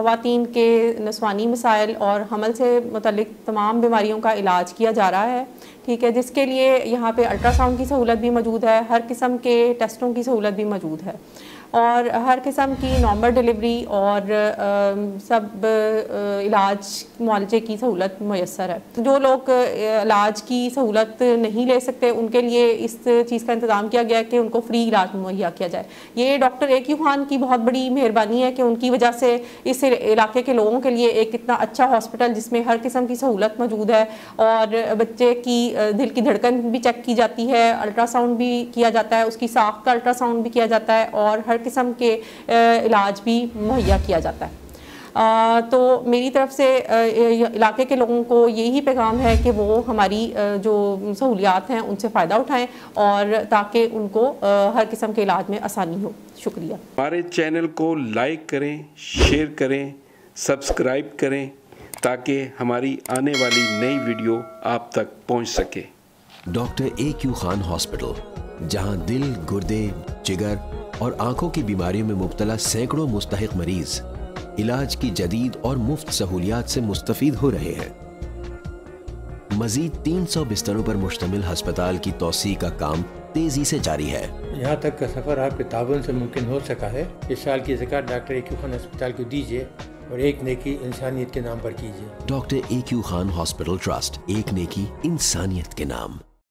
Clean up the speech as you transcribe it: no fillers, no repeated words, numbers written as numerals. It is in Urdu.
خواتین کے نسوانی مسائل اور حمل سے متعلق تمام بیماریوں کا علاج کیا جا رہا ہے، ٹھیک ہے، جس کے لیے یہاں پہ الٹرا ساؤنڈ کی سہولت بھی موجود ہے، ہر قسم کے ٹیسٹوں کی سہولت بھی موجود ہے، اور ہر قسم کی نارمل ڈیلیوری اور سب علاج معالجے کی سہولت میسر ہے۔ جو لوگ علاج کی سہولت نہیں لے سکتے ان کے لیے اس چیز کا انتظام کیا گیا ہے کہ ان کو فری علاج مہیا کیا جائے۔ یہ ڈاکٹر اے کیو خان کی بہت بڑی مہربانی ہے کہ ان کی وجہ سے اس علاقے کے لوگوں کے لیے ایک اتنا اچھا ہاسپٹل جس میں ہر قسم کی سہولت موجود ہے، اور بچے کی دل کی دھڑکن بھی چیک کی جاتی ہے، الٹرا ساؤنڈ بھی کیا جاتا ہے، اس کی ساخت کا الٹرا ساؤنڈ بھی کیا جاتا ہے، اور ہر قسم کے علاج بھی مہیا کیا جاتا ہے۔ تو میری طرف سے علاقے کے لوگوں کو یہی پیغام ہے کہ وہ ہماری جو سہولیات ہیں ان سے فائدہ اٹھائیں، اور تاکہ ان کو ہر قسم کے علاج میں آسانی ہو۔ شکریہ۔ ہمارے چینل کو لائک کریں، شیئر کریں، سبسکرائب کریں تاکہ ہماری آنے والی نئی ویڈیو آپ تک پہنچ سکے۔ Doctor A Q Khan hospital, جہاں دل، گردے، جگر اور آنکھوں کی بیماریوں میں مبتلا سینکڑوں مستحق مریض علاج کی جدید اور مفت سہولیات سے مستفید ہو رہے ہیں۔ مزید 300 بستروں پر مشتمل ہسپتال کی توسیع کا کام تیزی سے جاری ہے۔ یہاں تک کا سفر آپ کے تعاون سے ممکن ہو سکا ہے۔ اس سال کی زکوٰۃ ڈاکٹر اے کیو خان ہسپتال کو دیجیے اور ایک نیکی انسانیت کے نام پر کیجیے۔ Doctor A Q Khan hospital trust, ایک نیکی انسانیت کے نام۔